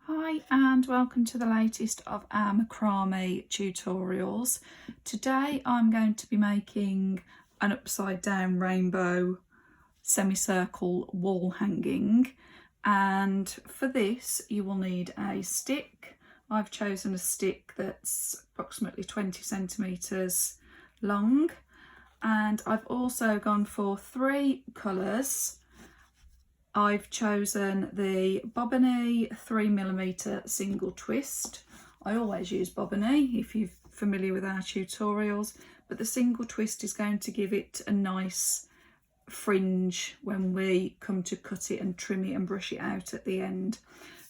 Hi and welcome to the latest of our macrame tutorials. Today I'm going to be making an upside down rainbow semicircle wall hanging, and for this you will need a stick. I've chosen a stick that's approximately 20 centimetres long, and I've also gone for 3 colours. I've chosen the Bobbiny 3mm single twist. I always use Bobbiny if you're familiar with our tutorials, but the single twist is going to give it a nice fringe when we come to cut it and trim it and brush it out at the end.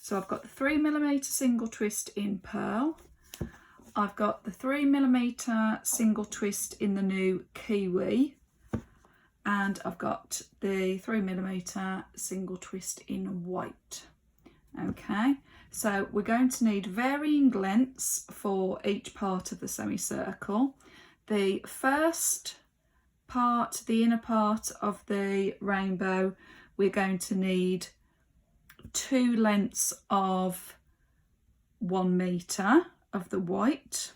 So I've got the 3mm single twist in pearl. I've got the 3mm single twist in the new kiwi. And I've got the 3mm single twist in white. Okay, so we're going to need varying lengths for each part of the semicircle. The first part, the inner part of the rainbow, we're going to need 2 lengths of 1 metre of the white.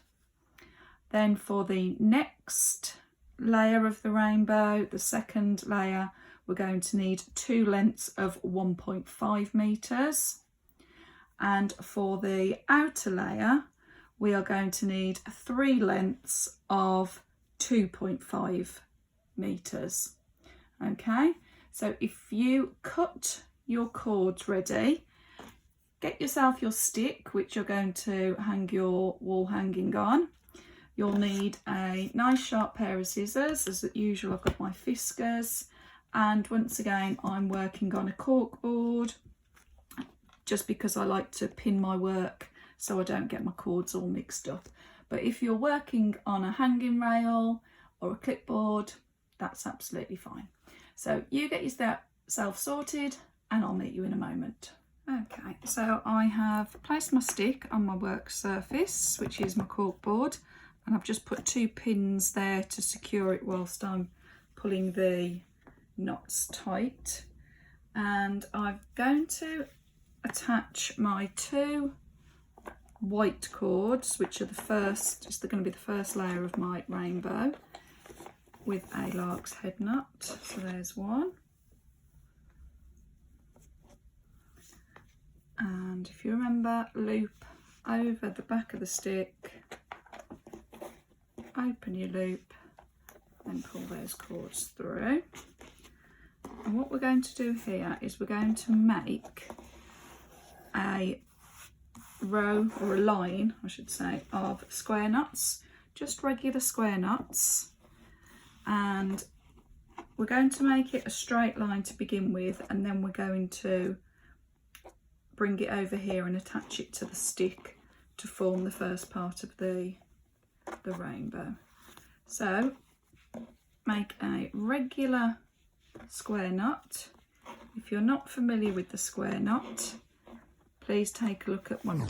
Then for the next layer of the rainbow, the second layer, we're going to need 2 lengths of 1.5 metres, and for the outer layer we are going to need 3 lengths of 2.5 metres. Okay, so if you cut your cords ready, get yourself your stick which you're going to hang your wall hanging on. You'll need a nice sharp pair of scissors. As usual, I've got my Fiskars, and once again I'm working on a cork board just because I like to pin my work so I don't get my cords all mixed up. But if you're working on a hanging rail or a clipboard, that's absolutely fine. So you get yourself sorted and I'll meet you in a moment. Okay, so I have placed my stick on my work surface, which is my cork board, and I've just put 2 pins there to secure it whilst I'm pulling the knots tight. And I'm going to attach my 2 white cords, which are the first, it's going to be the first layer of my rainbow, with a lark's head knot. So there's one. And if you remember, loop over the back of the stick, open your loop and pull those cords through. And what we're going to do here is we're going to make a row, or a line I should say, of square knots, just regular square knots, and we're going to make it a straight line to begin with, and then we're going to bring it over here and attach it to the stick to form the first part of the rainbow. So make a regular square knot. If you're not familiar with the square knot, please take a look at one.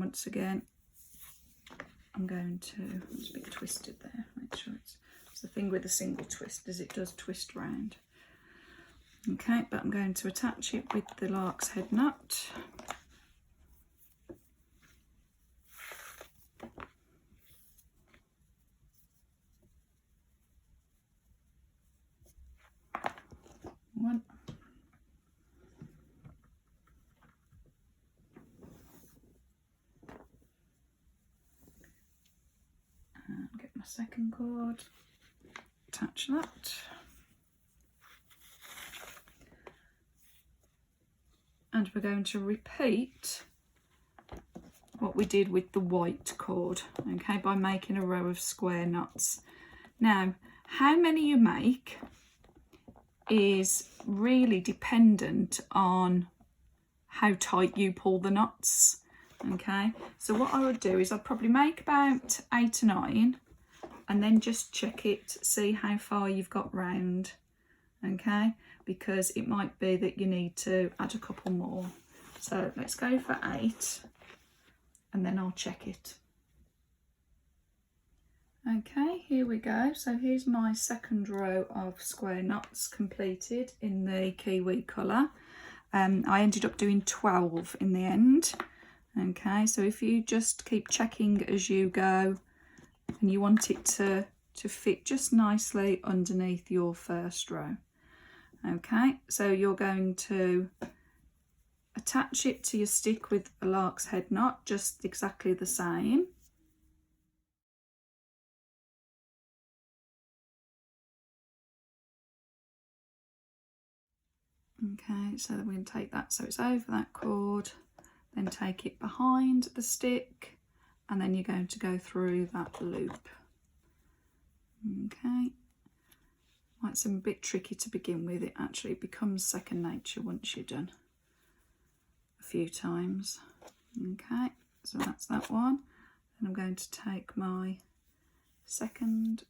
once again, I'm going to, it's a bit twisted there, make sure it's the thing with a single twist, as it does twist round. Okay, but I'm going to attach it with the lark's head nut. One. And get my second cord, attach that. And we're going to repeat what we did with the white cord, okay, by making a row of square knots. Now, how many you make is really dependent on how tight you pull the knots, okay? So what I would do is I'd probably make about 8 or 9 and then just check it, see how far you've got round, okay? Because it might be that you need to add a couple more. So let's go for 8 and then I'll check it. Okay, here we go. So here's my second row of square knots completed in the kiwi colour. I ended up doing 12 in the end. Okay, so if you just keep checking as you go and you want it to fit just nicely underneath your first row. Okay, so you're going to attach it to your stick with a lark's head knot, just exactly the same. Okay, so then we're going to take that so it's over that cord, then take it behind the stick, and then you're going to go through that loop. Okay, might seem a bit tricky to begin with, it actually becomes second nature once you're done a few times. Okay, so that's that one. Then I'm going to take my second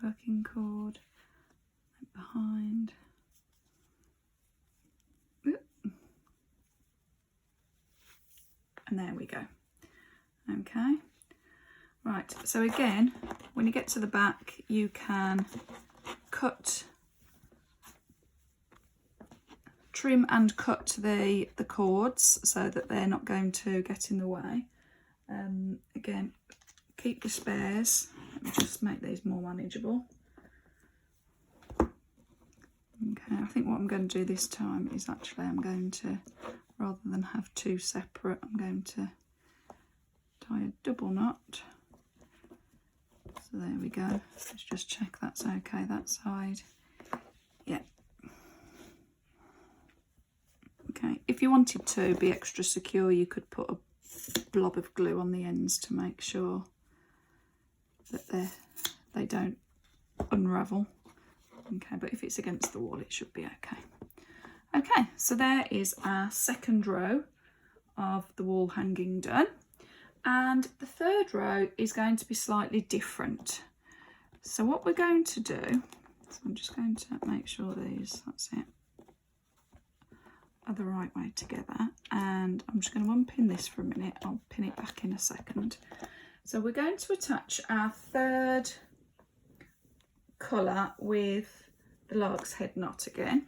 working cord behind. And there we go. Okay, right, so again, when you get to the back, you can trim and cut the cords so that they're not going to get in the way. Again, keep your spares. Let me just make these more manageable. Okay, I think what I'm going to do this time is actually I'm going to, rather than have 2 separate, I'm going to tie a double knot. So there we go. Let's just check that's okay that side. Yeah. Okay, if you wanted to be extra secure, you could put a blob of glue on the ends to make sure that they don't unravel. Okay, but if it's against the wall, it should be okay. Okay, so there is our second row of the wall hanging done. And the third row is going to be slightly different. So what we're going to do, so I'm just going to make sure these, that's it, are the right way together. And I'm just going to unpin this for a minute. I'll pin it back in a second. So we're going to attach our third colour with the lark's head knot again,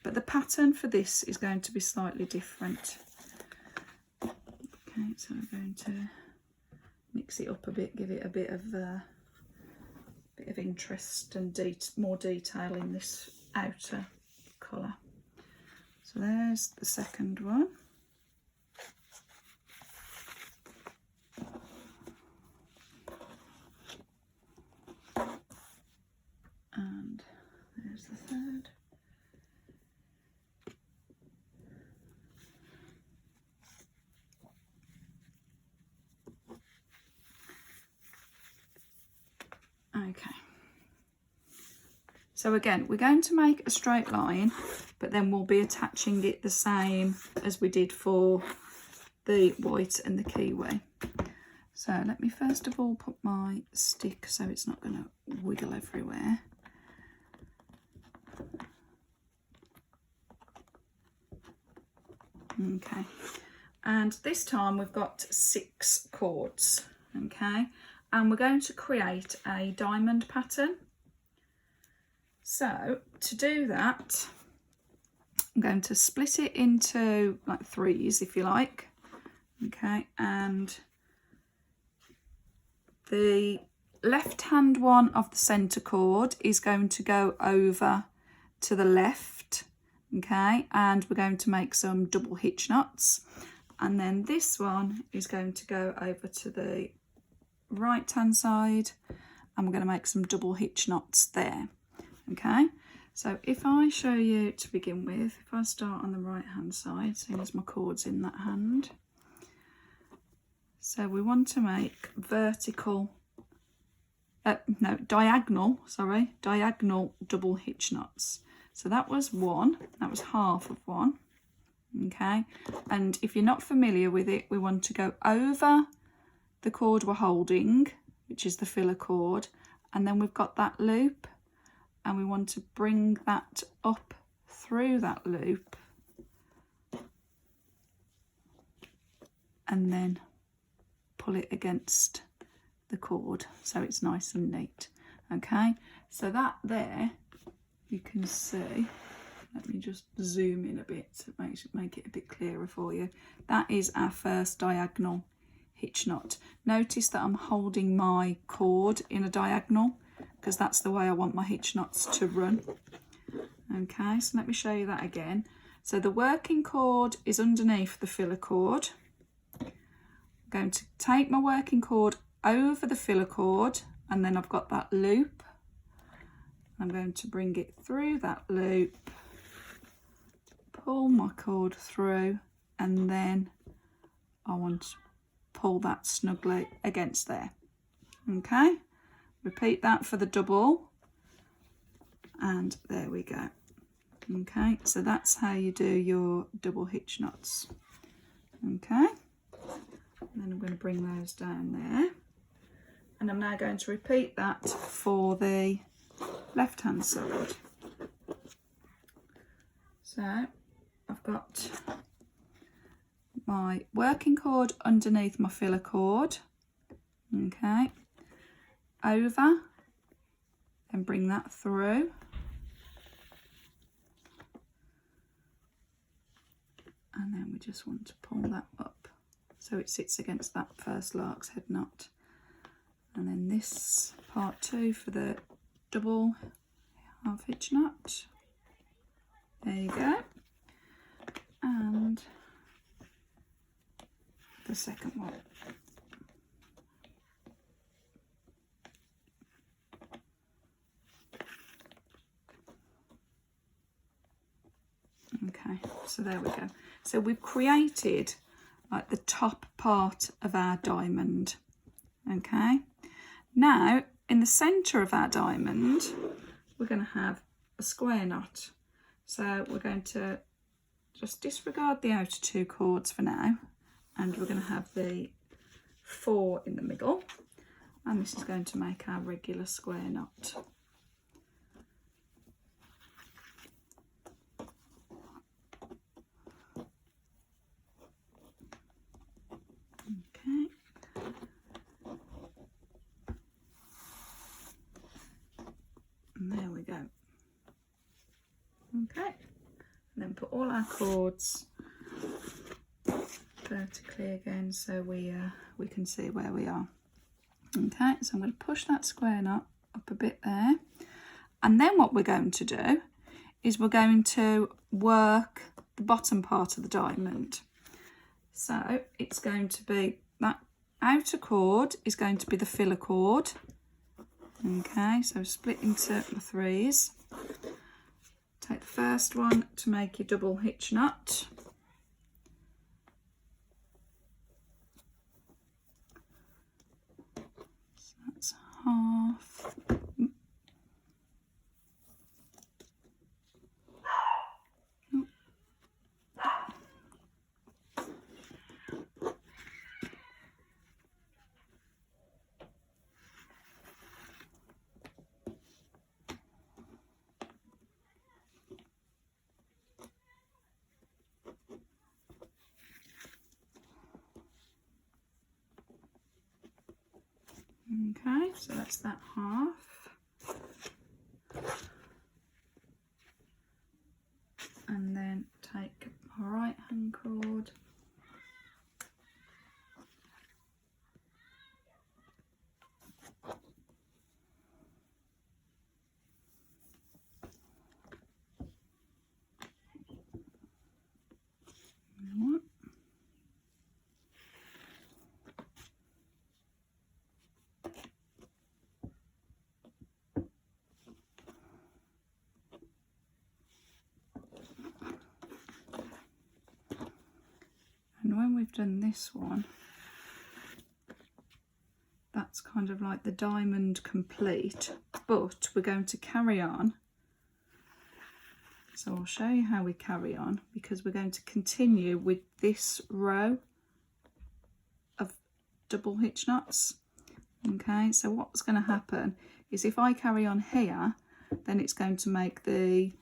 but the pattern for this is going to be slightly different. Okay, so we're going to mix it up a bit, give it a bit of interest and more detail in this outer colour. So there's the second one. And there's the third. Okay. So again, we're going to make a straight line, but then we'll be attaching it the same as we did for the white and the kiwi. So let me first of all put my stick so it's not going to wiggle everywhere. Okay, And this time we've got 6 cords, okay, and we're going to create a diamond pattern. So to do that, I'm going to split it into like 3s, if you like, okay, and the left hand one of the centre cord is going to go over to the left, okay, and we're going to make some double hitch knots. And then this one is going to go over to the right hand side, and we're going to make some double hitch knots there, okay. So if I show you to begin with, if I start on the right hand side, seeing as my cord's in that hand, so we want to make diagonal double hitch knots. So that was one, that was half of one. Okay, and if you're not familiar with it, we want to go over the cord we're holding, which is the filler cord, and then we've got that loop, and we want to bring that up through that loop and then pull it against the cord so it's nice and neat. Okay, so that there, you can see, let me just zoom in a bit to make it a bit clearer for you. That is our first diagonal hitch knot. Notice that I'm holding my cord in a diagonal because that's the way I want my hitch knots to run. Okay, so let me show you that again. So the working cord is underneath the filler cord. I'm going to take my working cord over the filler cord, and then I've got that loop. I'm going to bring it through that loop, pull my cord through, and then I want to pull that snugly against there. Okay, repeat that for the double, and there we go. Okay, so that's how you do your double hitch knots. Okay, and then I'm going to bring those down there, and I'm now going to repeat that for the left hand side. So I've got my working cord underneath my filler cord, okay, over, and bring that through, and then we just want to pull that up so it sits against that first lark's head knot. And then this part 2 for the double half hitch knot. There you go. And the second one. Okay, so there we go. So we've created like the top part of our diamond. Okay, now in the centre of our diamond we're going to have a square knot. So we're going to just disregard the outer 2 cords for now, and we're going to have the 4 in the middle, and this is going to make our regular square knot. Okay. And there we go. Okay, and then put all our cords vertically again so we can see where we are. Okay, so I'm going to push that square knot up a bit there, and then what we're going to do is we're going to work the bottom part of the diamond. So it's going to be that outer cord is going to be the filler cord. Okay, so split into the 3s. Take the first one to make your double hitch knot. So that's half. Okay, so that's that half. And then take my right hand cord and when we've done this one, that's kind of like the diamond complete, but we're going to carry on. So I'll show you how we carry on, because we're going to continue with this row of double hitch knots. Okay, so what's going to happen is if I carry on here, then it's going to make the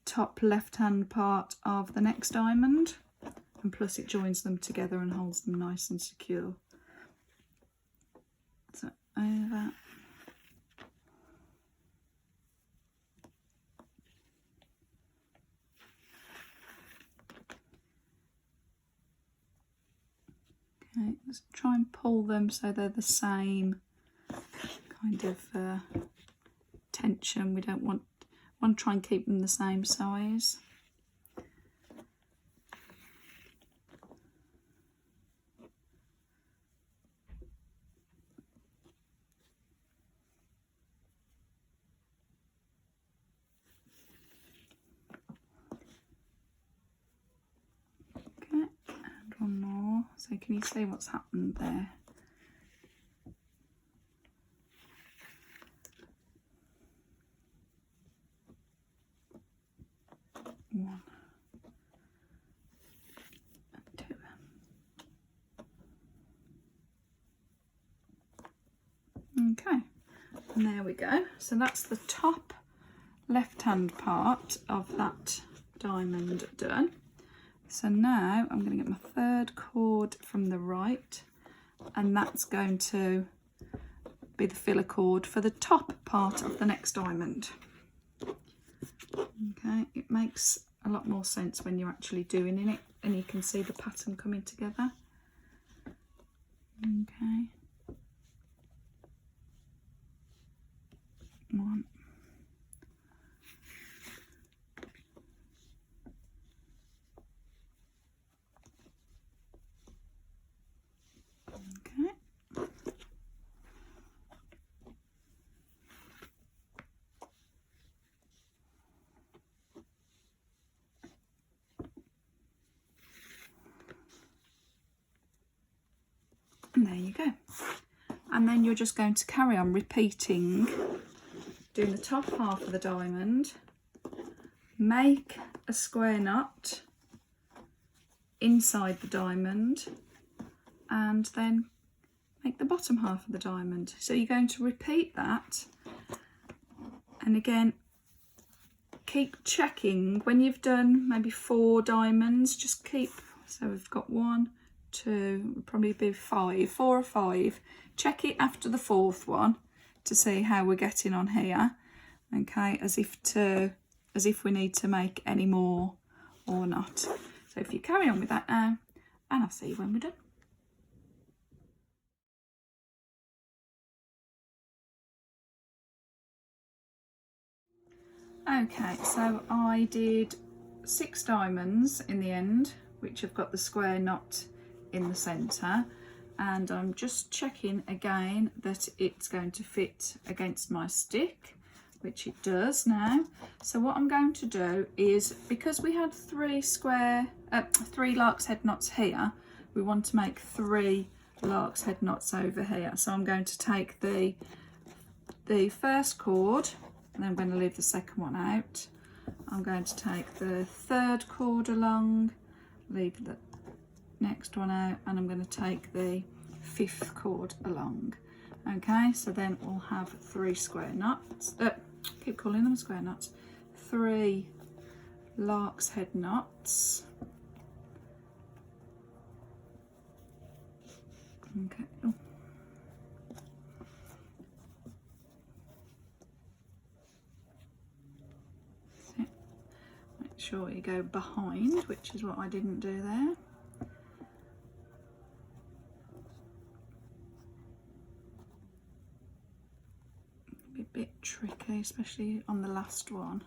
top left hand part of the next diamond, and plus it joins them together and holds them nice and secure. So over, okay, let's try and pull them so they're the same kind of tension. We don't want to try and keep them the same size. Okay, and one more. So can you see what's happened there? One and two. Okay, and there we go. So that's the top left hand part of that diamond done. So now I'm going to get my third cord from the right, and that's going to be the filler cord for the top part of the next diamond. Okay, it makes a lot more sense when you're actually doing it and you can see the pattern coming together. Okay, one, okay, and there you go. And then you're just going to carry on repeating, doing the top half of the diamond, make a square knot inside the diamond, and then make the bottom half of the diamond. So you're going to repeat that, and again keep checking when you've done maybe 4 diamonds, just keep, so we've got 1, 2, would probably be 5, 4 or 5. Check it after the 4th one to see how we're getting on here. Okay, as if we need to make any more or not. So if you carry on with that now, and I'll see you when we're done. Okay, so I did 6 diamonds in the end, which have got the square knot in the centre, and I'm just checking again that it's going to fit against my stick, which it does now. So what I'm going to do is, because we had 3 lark's head knots here, we want to make 3 lark's head knots over here. So I'm going to take the first cord, and then I'm going to leave the second one out. I'm going to take the 3rd cord along, leave the next one out, and I'm going to take the 5th cord along. Okay, so then we'll have 3 square knots, keep calling them square knots, 3 lark's head knots. Okay, sure you go behind, which is what I didn't do there. A bit tricky, especially on the last one,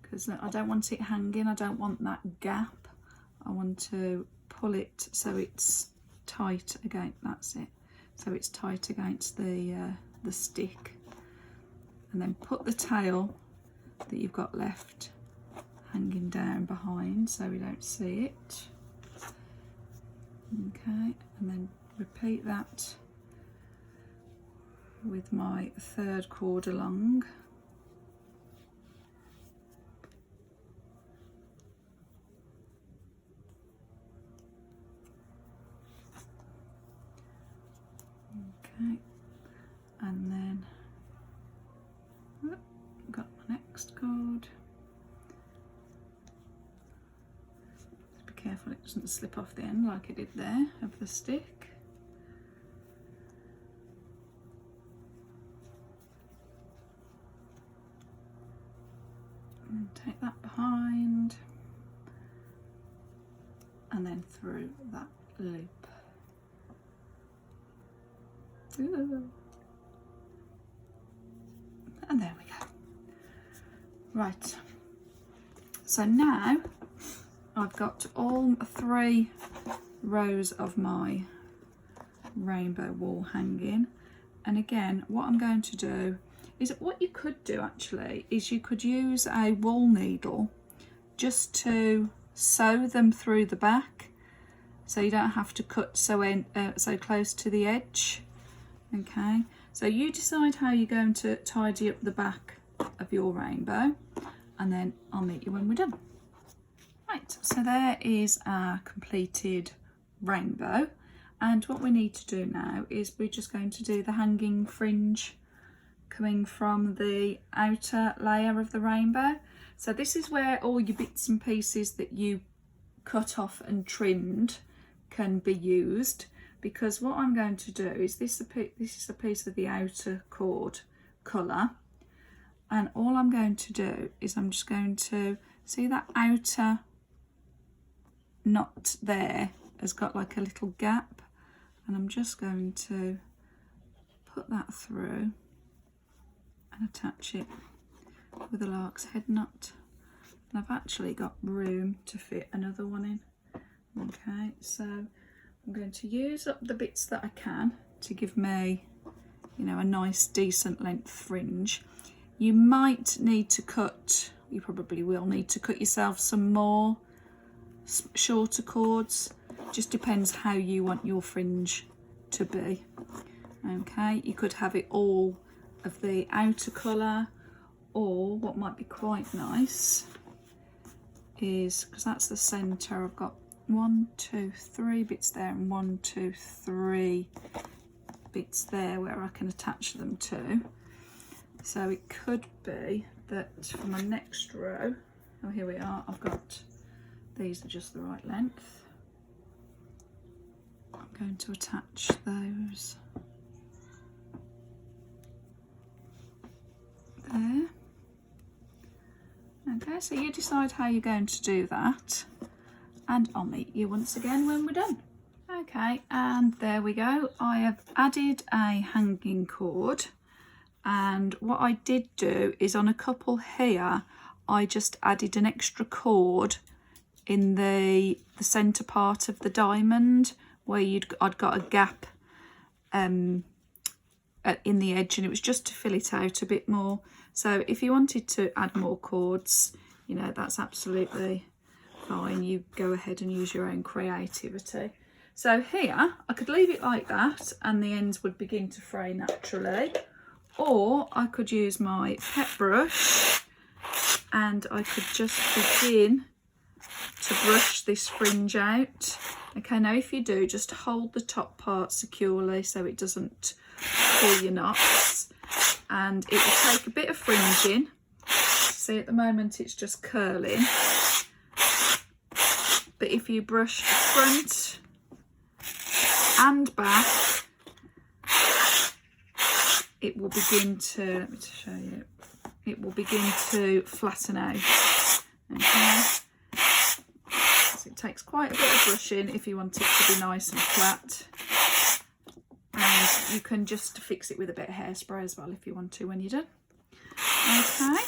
because I don't want it hanging, I don't want that gap. I want to pull it so it's tight against, that's it, so it's tight against the stick, and then put the tail that you've got left hanging down behind so we don't see it. Okay, and then repeat that with my third cord along. Okay, and then got my next cord. Just be careful it doesn't slip off the end like it did there of the stick. And take that behind and then through that loop. Ooh. And there we go. Right, so now I've got all 3 rows of my rainbow wall hanging, and again what I'm going to do is, what you could do actually is you could use a wool needle just to sew them through the back, so you don't have to cut so close to the edge. Okay, so you decide how you're going to tidy up the back of your rainbow, and then I'll meet you when we're done. Right, so there is our completed rainbow, and what we need to do now is we're just going to do the hanging fringe coming from the outer layer of the rainbow. So this is where all your bits and pieces that you cut off and trimmed can be used, because what I'm going to do is this is a piece of the outer cord colour, and all I'm going to do is I'm just going to see that outer knot there has got like a little gap, and I'm just going to put that through and attach it with a lark's head knot, and I've actually got room to fit another one in. Okay, so I'm going to use up the bits that I can to give me, you know, a nice decent length fringe. You might need to cut, you probably will need to cut yourself some more shorter cords, just depends how you want your fringe to be. Okay, you could have it all of the outer colour, or what might be quite nice is, because that's the centre, I've got 1, 2, 3 bits there and 1, 2, 3 bits there where I can attach them to. So it could be that for my next row, oh here we are, I've got, these are just the right length. I'm going to attach those there. Okay, so you decide how you're going to do that, and I'll meet you once again when we're done. Okay, and there we go. I have added a hanging cord, and what I did do is on a couple here, I just added an extra cord in the centre part of the diamond where I'd got a gap in the edge, and it was just to fill it out a bit more. So if you wanted to add more cords, you know, that's absolutely fine. You go ahead and use your own creativity. So here I could leave it like that and the ends would begin to fray naturally, or I could use my pet brush and I could just begin to brush this fringe out. Okay, now if you do, just hold the top part securely so it doesn't pull your knots, and it will take a bit of fringing. See, at the moment it's just curling, but if you brush front and back, it will begin to, let me show you, it will begin to flatten out. Okay. So it takes quite a bit of brushing if you want it to be nice and flat. And you can just fix it with a bit of hairspray as well if you want to when you're done. Okay,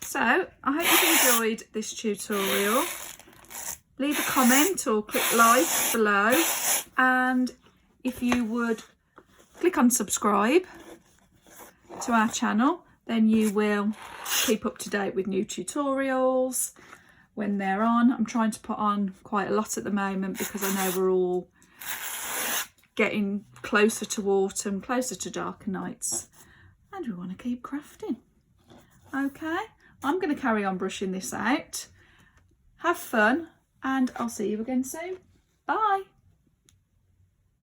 so I hope you've enjoyed this tutorial. Leave a comment or click like below, and if you would click on subscribe to our channel, then you will keep up to date with new tutorials when they're on. I'm trying to put on quite a lot at the moment because I know we're all getting closer to autumn, closer to darker nights, and we want to keep crafting. Okay, I'm going to carry on brushing this out. Have fun, and I'll see you again soon. Bye.